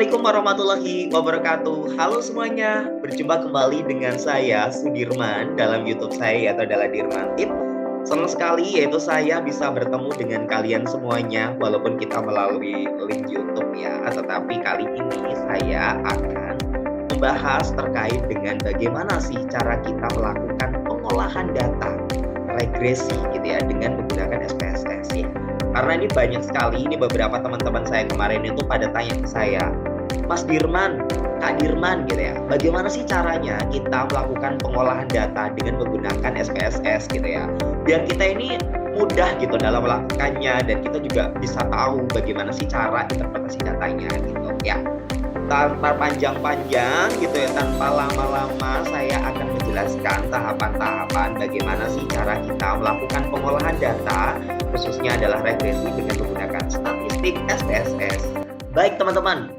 Assalamualaikum warahmatullahi wabarakatuh. Halo semuanya, berjumpa kembali dengan saya Sudirman dalam YouTube saya atau adalah Dirman Tip. Senang sekali yaitu saya bisa bertemu dengan kalian semuanya walaupun kita melalui link YouTube ya. Tetapi kali ini saya akan membahas terkait dengan bagaimana sih cara kita melakukan pengolahan data regresi gitu ya dengan menggunakan SPSS ya. Karena ini banyak sekali, ini beberapa teman-teman saya kemarin itu pada tanya ke saya, Mas Dirman, Kak Dirman gitu ya, bagaimana sih caranya kita melakukan pengolahan data dengan menggunakan SPSS gitu ya, biar kita ini mudah gitu dalam melakukannya dan kita juga bisa tahu bagaimana sih cara interpretasi datanya gitu ya. Tanpa panjang-panjang gitu ya, tanpa lama-lama saya akan menjelaskan tahapan-tahapan bagaimana sih cara kita melakukan pengolahan data khususnya adalah regresi dengan menggunakan statistik SPSS. Baik teman-teman,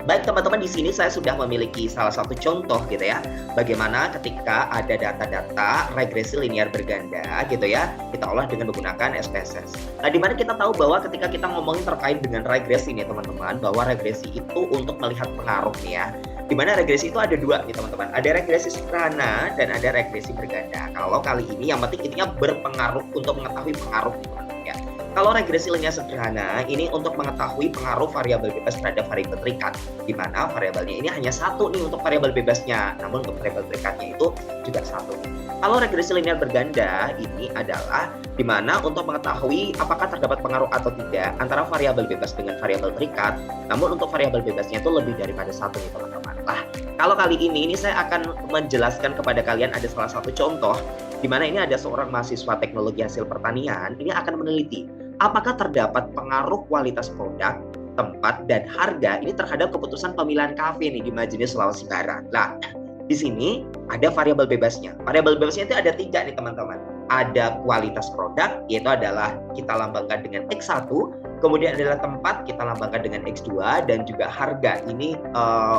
baik teman-teman, di sini saya sudah memiliki salah satu contoh gitu ya, bagaimana ketika ada data-data regresi linear berganda gitu ya, kita olah dengan menggunakan SPSS. Nah, dimana kita tahu bahwa ketika kita ngomongin terkait dengan regresi nih teman-teman, bahwa regresi itu untuk melihat pengaruh nih ya. Dimana regresi itu ada dua nih teman-teman, ada regresi sederhana dan ada regresi berganda. Kalau kali ini yang penting intinya berpengaruh untuk mengetahui pengaruh nih teman-teman ya. Kalau regresi linear sederhana ini untuk mengetahui pengaruh variabel bebas terhadap variabel terikat, di mana variabelnya ini hanya satu nih untuk variabel bebasnya, namun untuk variabel terikatnya itu juga satu. Kalau regresi linear berganda ini adalah di mana untuk mengetahui apakah terdapat pengaruh atau tidak antara variabel bebas dengan variabel terikat, namun untuk variabel bebasnya itu lebih daripada satu nih teman-teman. Nah, kalau kali ini saya akan menjelaskan kepada kalian ada salah satu contoh di mana ini ada seorang mahasiswa teknologi hasil pertanian ini akan meneliti apakah terdapat pengaruh kualitas produk, tempat, dan harga ini terhadap keputusan pemilihan kafe nih di Majene Sulawesi Barat. Nah, di sini ada variabel bebasnya. Variabel bebasnya itu ada 3 nih teman-teman. Ada kualitas produk, yaitu adalah kita lambangkan dengan X1, kemudian adalah tempat, kita lambangkan dengan X2, dan juga harga ini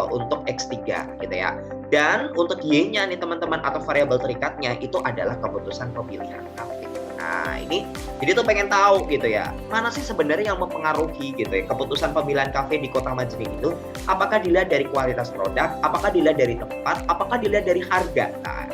untuk X3 gitu ya. Dan untuk Y-nya nih teman-teman atau variabel terikatnya itu adalah keputusan pemilihan kafe. Nah, ini jadi tuh pengen tahu gitu ya, mana sih sebenarnya yang mempengaruhi gitu ya keputusan pemilihan kafe di Kota Majene itu, apakah dilihat dari kualitas produk, apakah dilihat dari tempat, apakah dilihat dari harga. Nah,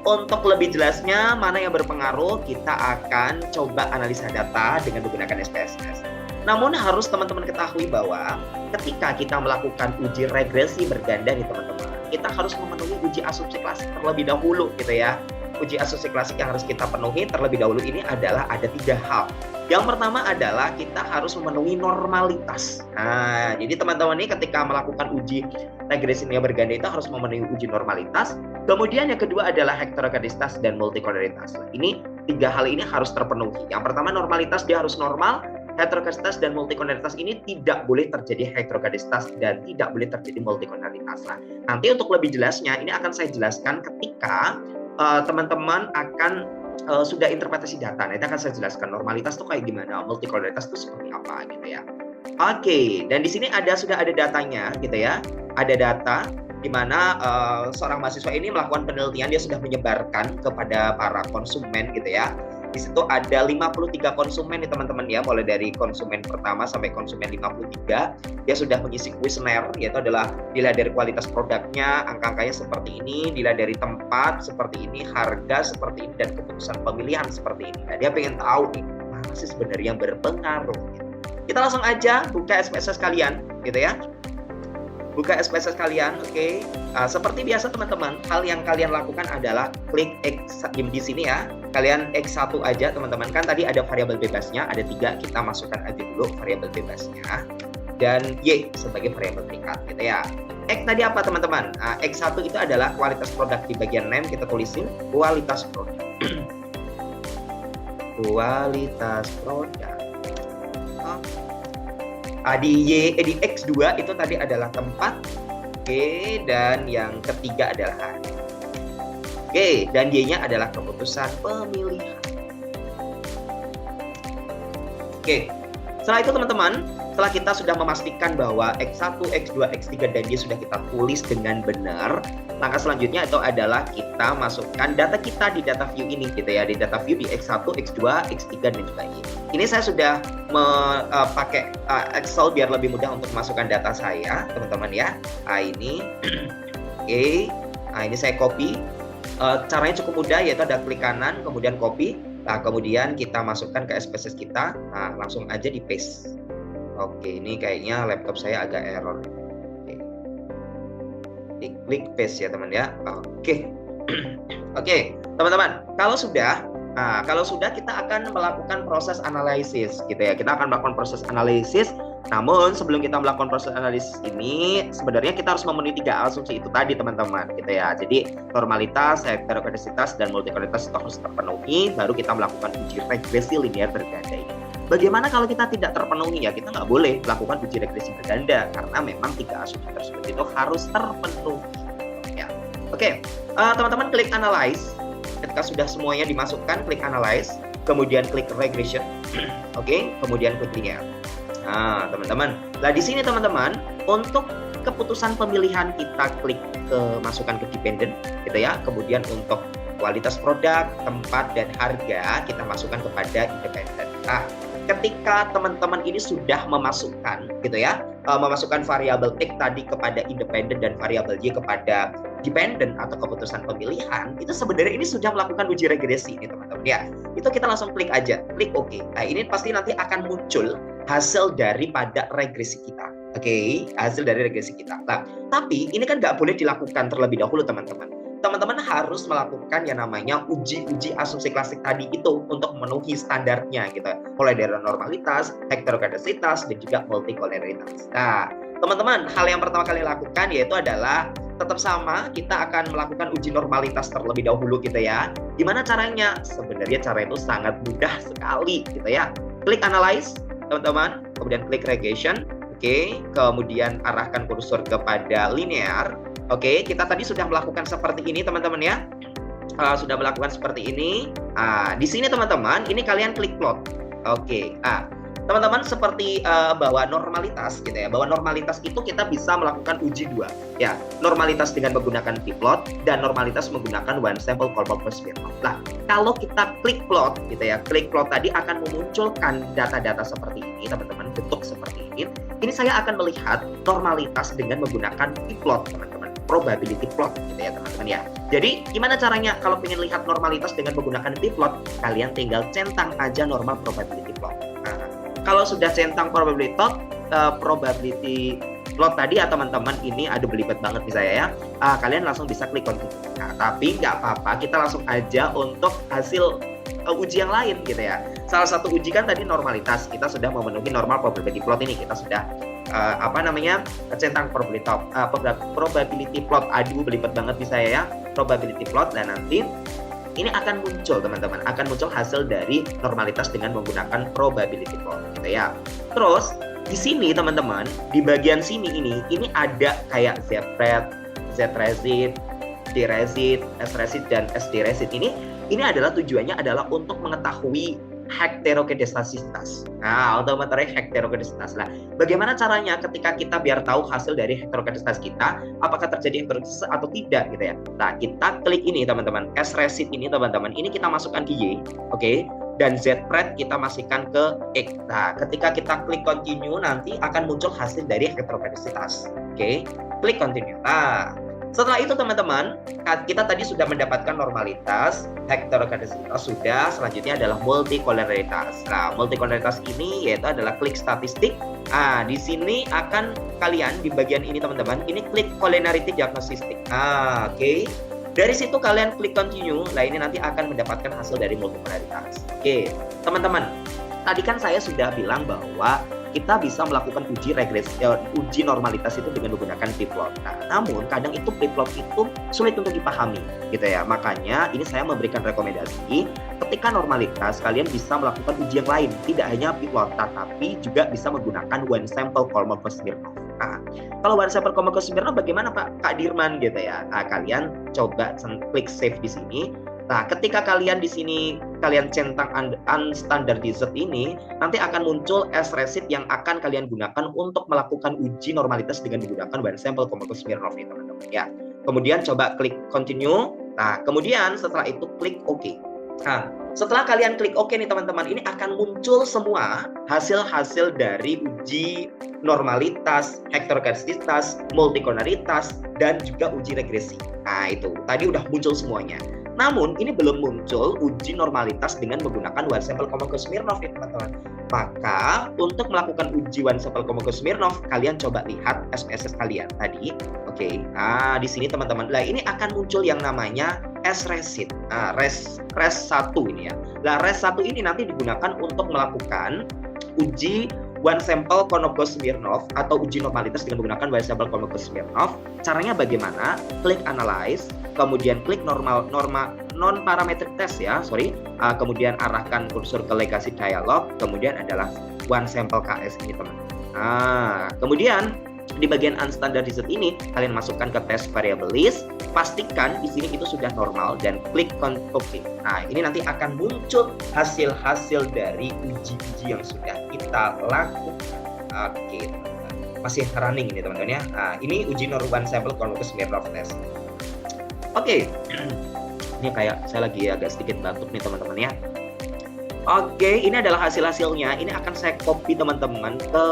untuk lebih jelasnya mana yang berpengaruh, kita akan coba analisa data dengan menggunakan SPSS. Namun harus teman-teman ketahui bahwa ketika kita melakukan uji regresi berganda nih teman-teman, kita harus memenuhi uji asumsi klasik terlebih dahulu gitu ya. Uji asumsi klasik yang harus kita penuhi terlebih dahulu ini adalah ada 3 hal. Yang pertama adalah kita harus memenuhi normalitas. Nah, jadi teman-teman ini ketika melakukan uji regresi linear berganda itu harus memenuhi uji normalitas. Kemudian yang kedua adalah heterogeneisitas dan multikoloritas. Ini 3 hal ini harus terpenuhi. Yang pertama normalitas, dia harus normal. Heterogeneisitas dan multikoloritas ini tidak boleh terjadi heterogeneisitas dan tidak boleh terjadi multikoloritas. Nah, nanti untuk lebih jelasnya ini akan saya jelaskan ketika teman-teman akan sudah interpretasi data. Nah, itu akan saya jelaskan normalitas itu kayak gimana, multikoloritas itu seperti apa gitu ya. Oke, dan di sini sudah ada datanya gitu ya. Ada data di mana seorang mahasiswa ini melakukan penelitian, dia sudah menyebarkan kepada para konsumen gitu ya. Di situ ada 53 konsumen nih teman-teman ya, mulai dari konsumen pertama sampai konsumen 53. Dia sudah mengisi kuesioner, yaitu adalah dilihat dari kualitas produknya, angka-angkanya seperti ini, dilihat dari tempat seperti ini, harga seperti ini, dan keputusan pemilihan seperti ini. Nah, dia pengen tahu nih, mana sih sebenarnya yang berpengaruh gitu. Kita langsung aja buka SPSS kalian gitu ya. Buka SPSS kalian, oke. Seperti biasa teman-teman, hal yang kalian lakukan adalah klik X di sini ya. Kalian X1 aja teman-teman, kan tadi ada variabel bebasnya, ada 3, kita masukkan aja dulu variabel bebasnya. Dan Y sebagai variabel terikat gitu ya. X tadi apa teman-teman? X1 itu adalah kualitas produk, di bagian name kita tulisin kualitas produk. Kualitas produk. Di X2 itu tadi adalah tempat, oke, dan yang ketiga adalah harga. Oke, dan Y-nya adalah keputusan pemilihan. Oke, setelah itu teman-teman, setelah kita sudah memastikan bahwa X1, X2, X3 dan Y sudah kita tulis dengan benar, langkah selanjutnya itu adalah kita masukkan data kita di data view ini gitu ya, di data view di X1, X2, X3 dan juga Y. Ini saya sudah pakai Excel biar lebih mudah untuk masukkan data saya, teman-teman ya. Ini oke. Ini saya copy. Caranya cukup mudah, yaitu ada klik kanan, kemudian copy. Nah, kemudian kita masukkan ke SPSS kita. Nah, langsung aja di paste. Oke, ini kayaknya laptop saya agak error. Oke. Klik paste ya, teman ya. Oke. Oke, teman-teman. Kalau sudah kita akan melakukan proses analisis gitu ya. Kita akan melakukan proses analisis. Namun sebelum kita melakukan proses analisis ini, sebenarnya kita harus memenuhi 3 asumsi itu tadi, teman-teman, gitu ya. Jadi normalitas, heterogeneisitas, dan multikoloritas itu harus terpenuhi, baru kita melakukan uji regresi linear berganda ini. Bagaimana kalau kita tidak terpenuhi ya? Kita nggak boleh melakukan uji regresi berganda karena memang 3 asumsi tersebut itu harus terpenuhi. Ya, oke. Teman-teman klik analyze. Ketika sudah semuanya dimasukkan, klik analyze, kemudian klik regression, oke, kemudian klik linear. Nah, teman-teman. Nah, di sini teman-teman, untuk keputusan pemilihan kita klik ke masukkan ke dependent gitu ya. Kemudian untuk kualitas produk, tempat dan harga kita masukkan kepada independent. Nah, ketika teman-teman ini sudah memasukkan gitu ya, memasukkan variabel X tadi kepada independent dan variabel Y kepada dependent atau keputusan pemilihan, itu sebenarnya ini sudah melakukan uji regresi ini, teman-teman ya. Itu kita langsung klik aja, klik OK. Nah, ini pasti nanti akan muncul hasil daripada regresi kita. Oke, hasil dari regresi kita. Nah, tapi ini kan nggak boleh dilakukan terlebih dahulu, teman-teman. Teman-teman harus melakukan yang namanya uji asumsi klasik tadi itu untuk memenuhi standarnya gitu. Mulai dari normalitas, heterogeneisitas, dan juga multikoloritas. Nah, teman-teman, hal yang pertama kali lakukan yaitu adalah tetap sama, kita akan melakukan uji normalitas terlebih dahulu gitu ya. Gimana caranya? Sebenarnya cara itu sangat mudah sekali gitu ya. Klik analyze, teman-teman, kemudian klik regression, oke, kemudian arahkan kursor kepada linear. Oke, kita tadi sudah melakukan seperti ini, teman-teman ya. Sudah melakukan seperti ini. Di sini teman-teman, ini kalian klik plot. Oke. Teman-teman seperti bahwa normalitas gitu ya. Bahwa normalitas itu kita bisa melakukan uji 2 ya. Normalitas dengan menggunakan p-plot dan normalitas menggunakan one sample Kolmogorov Smirnov. Nah, kalau kita klik plot gitu ya. Klik plot tadi akan memunculkan data-data seperti ini, teman-teman, bentuk seperti ini. Ini saya akan melihat normalitas dengan menggunakan p-plot, teman-teman. Probability plot gitu ya, teman-teman ya. Jadi gimana caranya kalau ingin lihat normalitas dengan menggunakan p-plot? Kalian tinggal centang aja normal probability plot. Kalau sudah centang probability plot tadi ya, teman-teman, ini aduh belibet banget nih saya ya. Kalian langsung bisa klik continue. Nah, tapi nggak apa-apa, kita langsung aja untuk hasil uji yang lain gitu ya. Salah satu uji kan tadi normalitas, kita sudah memenuhi normal probability plot ini, kita sudah centang probability plot. Aduh belibet banget nih saya ya, probability plot. Dan nanti ini akan muncul, teman-teman, akan muncul hasil dari normalitas dengan menggunakan probability plot gitu ya. Terus di sini, teman-teman, di bagian sini ini ada kayak Z-pred, Z-resid, D-resid, S-resid, dan SD-resid. Ini adalah tujuannya adalah untuk mengetahui heterogeneisitas. Nah, untuk mengetahui heterogeneisitas. Nah, bagaimana caranya ketika kita biar tahu hasil dari heterogeneisitas kita, apakah terjadi heterogeneisitas atau tidak gitu ya. Nah, kita klik ini, teman-teman, S-resid ini, teman-teman, ini kita masukkan ke Y, oke, dan Z-pred kita masukkan ke X. Nah, ketika kita klik continue, nanti akan muncul hasil dari heterogeneisitas. Oke, klik continue. Nah, setelah itu, teman-teman, kita tadi sudah mendapatkan normalitas, heterogeneisitas sudah, selanjutnya adalah multikoloritas. Nah, multikoloritas ini yaitu adalah klik statistik. Di sini akan kalian di bagian ini, teman-teman, ini klik collinearity diagnostic. Oke. Dari situ kalian klik continue. Nah, ini nanti akan mendapatkan hasil dari multikoloritas. Oke, teman-teman. Tadi kan saya sudah bilang bahwa kita bisa melakukan uji normalitas itu dengan menggunakan p-plot. Nah, namun kadang itu p-plot itu sulit untuk dipahami gitu ya. Makanya ini saya memberikan rekomendasi ketika normalitas kalian bisa melakukan uji yang lain, tidak hanya p-plot, tapi juga bisa menggunakan one sample Kolmogorov Smirnov. Nah, kalau one sample Kolmogorov Smirnov bagaimana Kak Dirman gitu ya. Nah, kalian coba klik save di sini. Nah, ketika kalian di sini kalian centang unstandardized ini, nanti akan muncul S-receipt yang akan kalian gunakan untuk melakukan uji normalitas dengan menggunakan one sample Kolmogorov-Smirnov nih teman-teman ya. Kemudian coba klik continue. Nah, kemudian setelah itu klik OK. Nah, setelah kalian klik OK nih teman-teman, ini akan muncul semua hasil-hasil dari uji normalitas, heterogeneisitas, multikoloritas, dan juga uji regresi. Nah, itu tadi udah muncul semuanya. Namun, ini belum muncul uji normalitas dengan menggunakan one sample Kolmogorov-Smirnov nih teman-teman. Maka, untuk melakukan uji one sample Kolmogorov-Smirnov, kalian coba lihat SPSS kalian tadi. Oke, nah di sini teman-teman, lah ini akan muncul yang namanya S-receipt. Nah, res 1 ini ya. Lah, res 1 ini nanti digunakan untuk melakukan uji one sample Kolmogorov-Smirnov atau uji normalitas dengan menggunakan one sample Kolmogorov-Smirnov. Caranya bagaimana? Klik analyze, kemudian klik non parametric test ya, kemudian arahkan kursor ke legacy dialog, kemudian adalah one sample KS ini teman. Nah, kemudian di bagian unstandardized ini kalian masukkan ke test variable list, pastikan di sini itu sudah normal dan klik OK. Nah, ini nanti akan muncul hasil-hasil dari uji-uji yang sudah kita lakukan. Oke, masih running ini teman-teman ya. Nah, ini uji one sample Kolmogorov-Smirnov test. Oke. Ini kayak saya lagi agak sedikit batuk nih teman-teman ya. Oke, ini adalah hasil-hasilnya. Ini akan saya copy teman-teman ke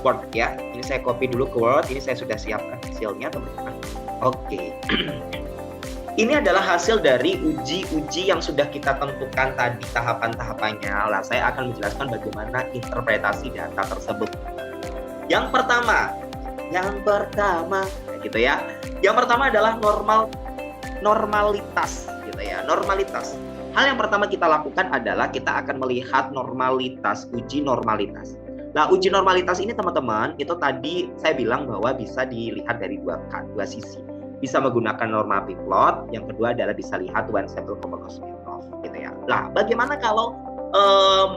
Word ya. Ini saya copy dulu ke Word. Ini saya sudah siapkan hasilnya teman-teman. Oke. Ini adalah hasil dari uji-uji yang sudah kita tentukan tadi tahapan-tahapannya. Lah, saya akan menjelaskan bagaimana interpretasi data tersebut. Yang pertama gitu ya. Yang pertama adalah normalitas gitu ya. Normalitas. Hal yang pertama kita lakukan adalah kita akan melihat uji normalitas. Nah, uji normalitas ini teman-teman, itu tadi saya bilang bahwa bisa dilihat dari dua sisi. Bisa menggunakan norma p-plot, yang kedua adalah bisa lihat one sample Kolmogorov-Smirnov gitu ya. Nah, bagaimana kalau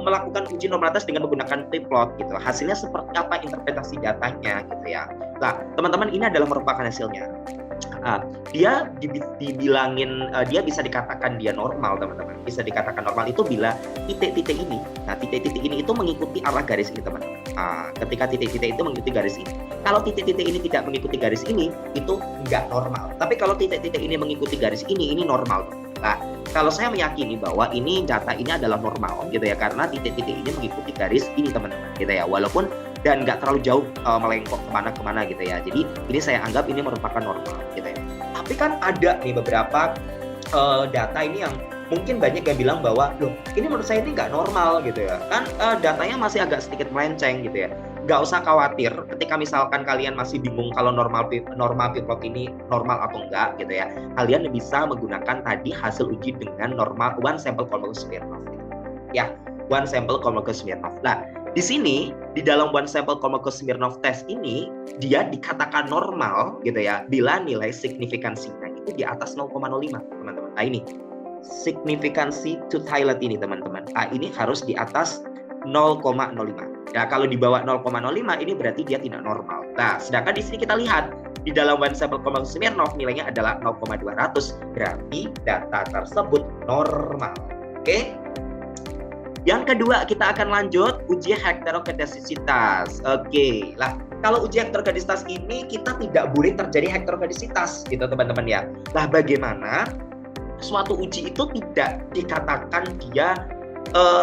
melakukan uji normalitas dengan menggunakan p-plot gitu? Hasilnya seperti apa interpretasi datanya gitu ya. Nah, teman-teman, ini adalah merupakan hasilnya. Dia dibilangin dia bisa dikatakan dia normal teman-teman. Bisa dikatakan normal itu bila titik-titik ini. Nah, titik-titik ini itu mengikuti arah garis ini teman-teman. Ketika titik-titik itu mengikuti garis ini. Kalau titik-titik ini tidak mengikuti garis ini, itu enggak normal. Tapi kalau titik-titik ini mengikuti garis ini normal. Nah, kalau saya meyakini bahwa ini data ini adalah normal gitu ya, karena titik-titik ini mengikuti garis ini teman-teman gitu ya. Walaupun dan nggak terlalu jauh melengkok kemana-kemana gitu ya. Jadi ini saya anggap ini merupakan normal gitu ya. Tapi kan ada nih beberapa data ini yang mungkin banyak yang bilang bahwa loh ini menurut saya ini nggak normal gitu ya. Kan datanya masih agak sedikit melenceng gitu ya. Nggak usah khawatir ketika misalkan kalian masih bingung kalau normal p-plot ini normal atau enggak gitu ya. Kalian bisa menggunakan tadi hasil uji dengan normal one sample Kolmogorov-Smirnov gitu. Ya, one sample Kolmogorov-Smirnov. Nah, di sini di dalam one sample Kolmogorov-Smirnov test ini dia dikatakan normal gitu ya bila nilai signifikansinya itu di atas 0,05 teman-teman. Nah, ini signifikansi to Thailand ini teman-teman. Nah, ini harus di atas 0,05. Nah, kalau di bawah 0,05 ini berarti dia tidak normal. Nah, sedangkan di sini kita lihat di dalam one sample Kolmogorov-Smirnov nilainya adalah 0,200. Berarti data tersebut normal. Oke? Yang kedua, kita akan lanjut uji heterogenesitas. Oke, lah kalau uji heterogenesitas ini kita tidak boleh terjadi heterogenesitas gitu teman-teman ya. Lah bagaimana suatu uji itu tidak dikatakan dia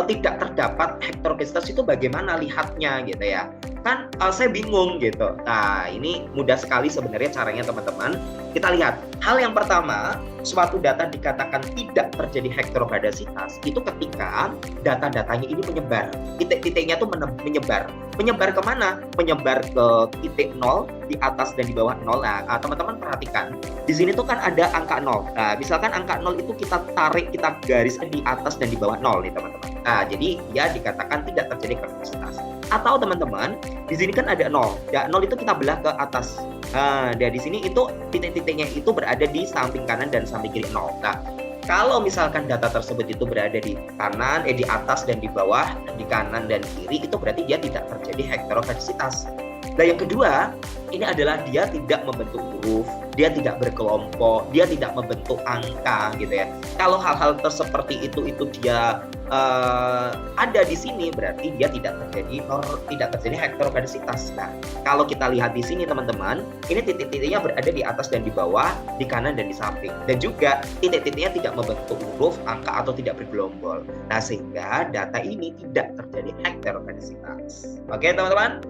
tidak terdapat heterogenesitas itu bagaimana lihatnya gitu ya. Kan saya bingung gitu. Nah, ini mudah sekali sebenarnya caranya teman-teman. Kita lihat, hal yang pertama, suatu data dikatakan tidak terjadi heterogenesitas itu ketika data-datanya ini menyebar. Titik-titiknya tuh menyebar. Menyebar kemana? Menyebar ke titik 0, di atas dan di bawah 0. Nah, teman-teman perhatikan. Di sini tuh kan ada angka 0. Nah, misalkan angka 0 itu kita tarik, kita garis di atas dan di bawah 0 nih teman-teman. Nah, jadi ya dikatakan tidak terjadi heterogenesitas. Atau teman-teman, di sini kan ada 0. Ya, 0 itu kita belah ke atas. Nah, dari sini itu titik-titiknya itu berada di samping kanan dan samping kiri 0. Nah, kalau misalkan data tersebut itu berada di kanan, di atas dan di bawah, di kanan dan kiri, itu berarti dia tidak terjadi heterogenesitas. Nah, yang kedua, ini adalah dia tidak membentuk huruf, dia tidak berkelompok, dia tidak membentuk angka gitu ya. Kalau hal-hal seperti itu dia ada di sini, berarti dia tidak terjadi heterogenesitas. Nah, kalau kita lihat di sini teman-teman, ini titik-titiknya berada di atas dan di bawah, di kanan dan di samping, dan juga titik-titiknya tidak membentuk huruf, angka atau tidak bergelombol. Nah, sehingga data ini tidak terjadi heterogenesitas. Oke teman-teman,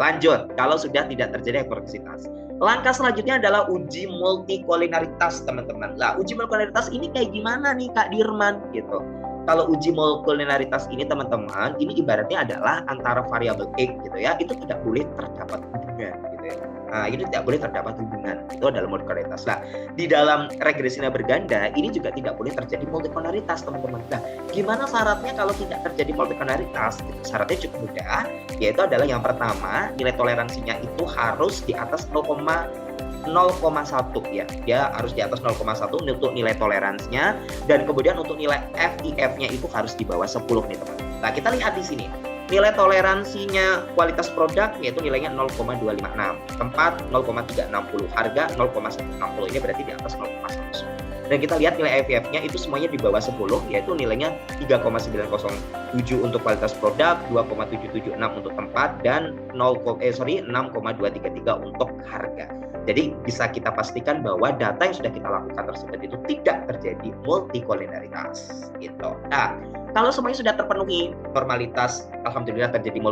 lanjut. Kalau sudah tidak terjadi heterogenesitas, langkah selanjutnya adalah uji multikolinialitas teman-teman. Lah, uji multikolinialitas ini kayak gimana nih Kak Dirman gitu. Kalau uji multikolinialitas ini teman-teman, ini ibaratnya adalah antara variabel X gitu ya, itu tidak boleh terdapat hubungan gitu ya. Nah, ini tidak boleh terdapat hubungan, itu adalah multikolinialitas. Nah, di dalam regresi nilai berganda ini juga tidak boleh terjadi multikolinialitas teman-teman. Nah, gimana syaratnya kalau tidak terjadi multikolinialitas? Syaratnya cukup mudah, yaitu adalah yang pertama, nilai toleransinya itu harus di atas 0,1 ya. Dia harus di atas 0,1 untuk nilai toleransinya, dan kemudian untuk nilai FIF-nya itu harus di bawah 10 nih teman. Nah, kita lihat di sini. Nilai toleransinya kualitas produk yaitu nilainya 0,256, tempat 0,360, harga 0,160. Ini berarti di atas 0,1. Dan kita lihat nilai FIF-nya itu semuanya di bawah 10, yaitu nilainya 3,907 untuk kualitas produk, 2,776 untuk tempat, dan 6,233 untuk harga. Jadi bisa kita pastikan bahwa data yang sudah kita lakukan tersebut itu tidak terjadi multikolinialitas gitu. Nah, kalau semuanya sudah terpenuhi normalitas, alhamdulillah terjadi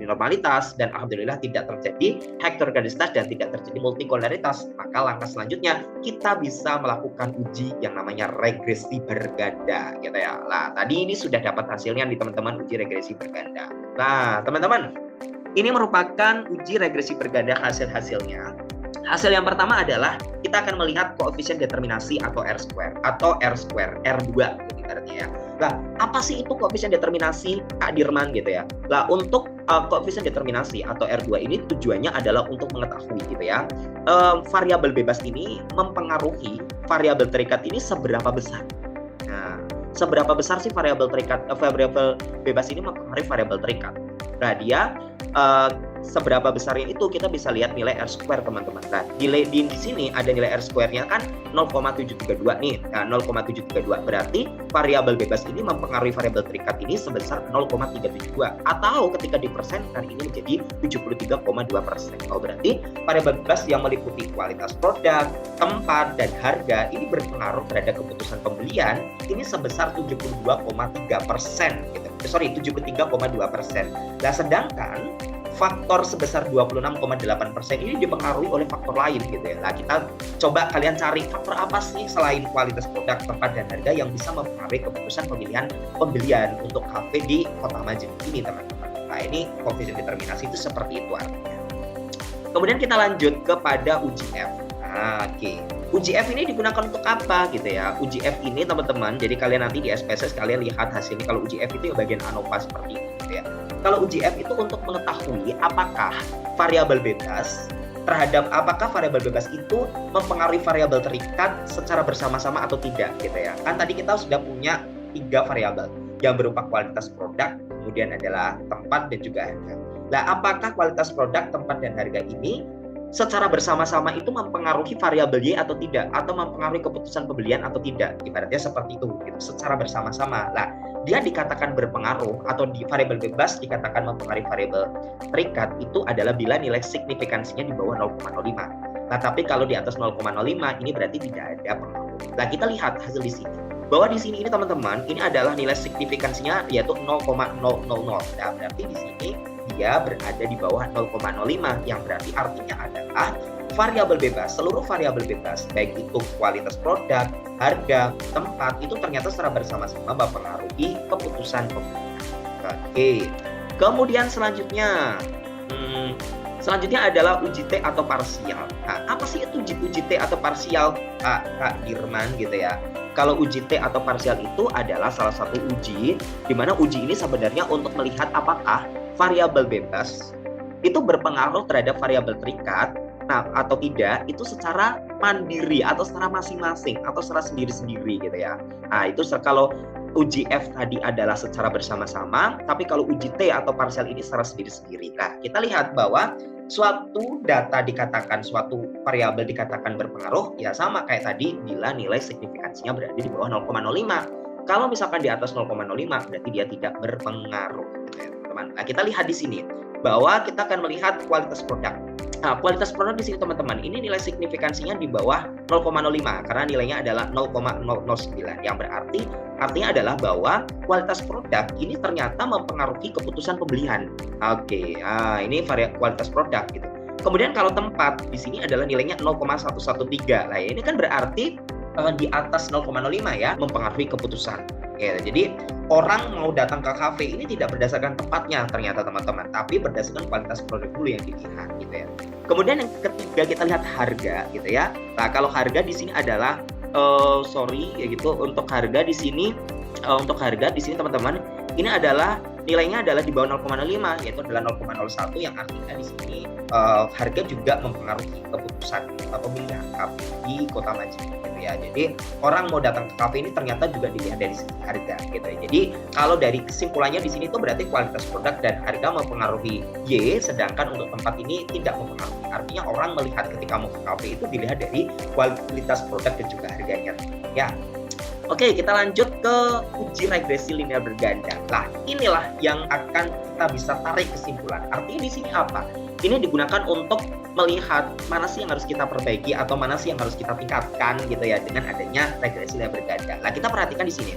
normalitas, dan alhamdulillah tidak terjadi heterogenesitas dan tidak terjadi multikolinialitas, maka langkah selanjutnya kita bisa melakukan uji yang namanya regresi berganda gitu ya. Nah, tadi ini sudah dapat hasilnya nih teman-teman, uji regresi berganda. Nah, teman-teman, ini merupakan uji regresi berganda hasil-hasilnya. Hasil yang pertama adalah kita akan melihat koefisien determinasi atau R-square R2 gitu ibaratnya ya. Lah, apa sih itu koefisien determinasi Kak Dirman gitu ya? Lah, untuk koefisien determinasi atau R2 ini tujuannya adalah untuk mengetahui gitu ya, variabel bebas ini mempengaruhi variabel terikat ini seberapa besar. Nah, seberapa besar sih variabel bebas ini mempengaruhi variabel terikat? Nah, dia seberapa besarnya itu kita bisa lihat nilai R-square teman-teman. Nah, di sini ada nilai R-square-nya kan 0,732 nih. Nah, 0,732 berarti variabel bebas ini mempengaruhi variabel terikat ini sebesar 0,372, atau ketika dipersenkan ini menjadi 73,2%. Oh, berarti variabel bebas yang meliputi kualitas produk, tempat, dan harga ini berpengaruh terhadap keputusan pembelian ini sebesar 72,3% gitu. 73,2%. Nah, sedangkan faktor sebesar 26,8% ini dipengaruhi oleh faktor lain gitu ya. Nah, kita coba kalian cari faktor apa sih selain kualitas produk, tempat, dan harga yang bisa mempengaruhi keputusan pembelian untuk kafe di Kota Majene ini teman-teman. Nah, ini koefisien determinasi itu seperti itu artinya. Kemudian kita lanjut kepada uji F. Nah, oke. Uji F ini digunakan untuk apa gitu ya? Uji F ini teman-teman, jadi kalian nanti di SPSS kalian lihat hasilnya. Kalau uji F itu yang bagian ANOVA seperti itu gitu ya. Kalau uji F itu untuk mengetahui apakah variabel bebas itu mempengaruhi variabel terikat secara bersama-sama atau tidak gitu ya. Kan tadi kita sudah punya 3 variabel yang berupa kualitas produk, kemudian adalah tempat, dan juga harga. Nah, apakah kualitas produk, tempat, dan harga ini secara bersama-sama itu mempengaruhi variabel Y atau tidak, atau mempengaruhi keputusan pembelian atau tidak, ibaratnya seperti itu gitu, secara bersama-sama. Nah, dia dikatakan berpengaruh atau di variabel bebas dikatakan mempengaruhi variabel terikat itu adalah bila nilai signifikansinya di bawah 0,05. Nah, tapi kalau di atas 0,05 ini berarti tidak ada pengaruh. Nah, kita lihat hasil di sini. Bahwa di sini ini teman-teman, ini adalah nilai signifikansinya yaitu 0,000. Nah, berarti di sini dia berada di bawah 0,05 yang berarti artinya adalah variabel bebas, seluruh variabel bebas baik itu kualitas produk, harga, tempat itu ternyata secara bersama-sama mempengaruhi keputusan pembelian. Oke. Kemudian selanjutnya adalah uji T atau parsial. Nah, apa sih itu uji T atau parsial, Kak Dirman gitu ya? Kalau uji T atau parsial itu adalah salah satu uji di mana uji ini sebenarnya untuk melihat apakah variabel bebas itu berpengaruh terhadap variabel terikat, nah atau tidak, itu secara mandiri atau secara masing-masing atau secara sendiri-sendiri gitu ya. Nah, itu kalau uji F tadi adalah secara bersama-sama, tapi kalau uji T atau parsial ini secara sendiri-sendiri. Nah, kita lihat bahwa suatu data dikatakan, suatu variabel dikatakan berpengaruh, ya sama kayak tadi bila nilai signifikansinya berada di bawah 0,05. Kalau misalkan di atas 0,05 berarti dia tidak berpengaruh, gitu ya teman-teman. Nah, kita lihat di sini bahwa kita akan melihat kualitas produk. Nah, kualitas produk di sini teman-teman, ini nilai signifikansinya di bawah 0,05 karena nilainya adalah 0,009. Yang berarti artinya adalah bahwa kualitas produk ini ternyata mempengaruhi keputusan pembelian. Oke, ini kualitas produk gitu. Kemudian kalau tempat di sini adalah nilainya 0,113. Nah, ini kan berarti di atas 0,05 ya mempengaruhi keputusan. Ya, jadi orang mau datang ke kafe ini tidak berdasarkan tempatnya ternyata teman-teman, tapi berdasarkan kualitas produk dulu yang dilihat gitu ya. Kemudian yang ketiga kita lihat harga gitu ya. Nah, kalau harga di sini adalah untuk harga di sini teman-teman, ini adalah nilainya adalah di bawah 0,05 yaitu adalah 0,01 yang artinya di sini harga juga mempengaruhi keputusan pemilihan kafe di Kota Maji gitu ya. Jadi orang mau datang ke kafe ini ternyata juga dilihat dari segi harga gitu ya. Jadi kalau dari kesimpulannya di sini itu berarti kualitas produk dan harga mempengaruhi Y, sedangkan untuk tempat ini tidak mempengaruhi. Artinya orang melihat ketika mau ke kafe itu dilihat dari kualitas produk dan juga harganya ya. Oke, kita lanjut ke uji regresi linear berganda. Nah, inilah yang akan kita bisa tarik kesimpulan. Artinya di sini apa? Ini digunakan untuk melihat mana sih yang harus kita perbaiki atau mana sih yang harus kita tingkatkan gitu ya dengan adanya regresi linear berganda. Nah, kita perhatikan di sini.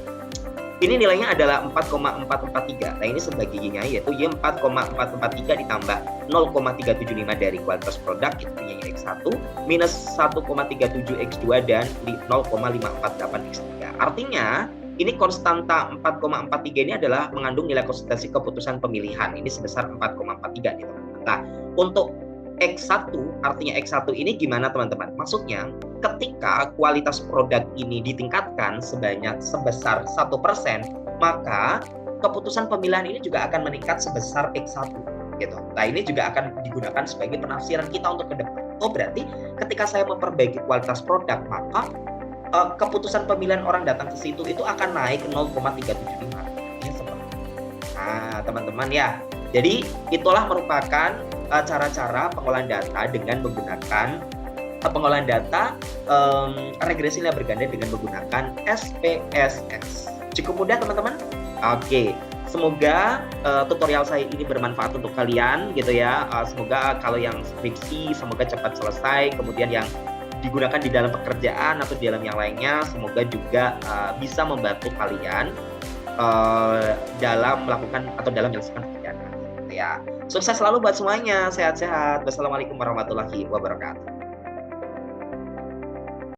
Ini nilainya adalah 4,443. Nah, ini sebagai Y-nya yaitu Y 4,443 ditambah 0,375 dari kualitas produk itu punya X1 minus 1,37 X2 dan 0,548 X3. Artinya ini konstanta 4,43 ini adalah mengandung nilai konsentrasi keputusan pemilihan. Ini sebesar 4,43 nih teman-teman. Nah, untuk X1, artinya X1 ini gimana teman-teman? Maksudnya ketika kualitas produk ini ditingkatkan sebesar 1%, maka keputusan pemilihan ini juga akan meningkat sebesar X1 gitu. Nah, ini juga akan digunakan sebagai penafsiran kita untuk ke depan. Oh, berarti ketika saya memperbaiki kualitas produk, maka keputusan pemilihan orang datang ke situ itu akan naik 0,375. Ya, seperti itu. Nah, teman-teman ya. Jadi, itulah merupakan cara-cara pengolahan data dengan menggunakan pengolahan data regresi linear berganda dengan menggunakan SPSS. Cukup mudah teman-teman? Oke, semoga tutorial saya ini bermanfaat untuk kalian gitu ya. Semoga kalau yang skripsi semoga cepat selesai, kemudian yang digunakan di dalam pekerjaan atau di dalam yang lainnya semoga juga bisa membantu kalian dalam melakukan atau dalam menyelesaikan pekerjaan gitu ya. Sukses selalu buat semuanya, sehat-sehat. Wassalamualaikum warahmatullahi wabarakatuh.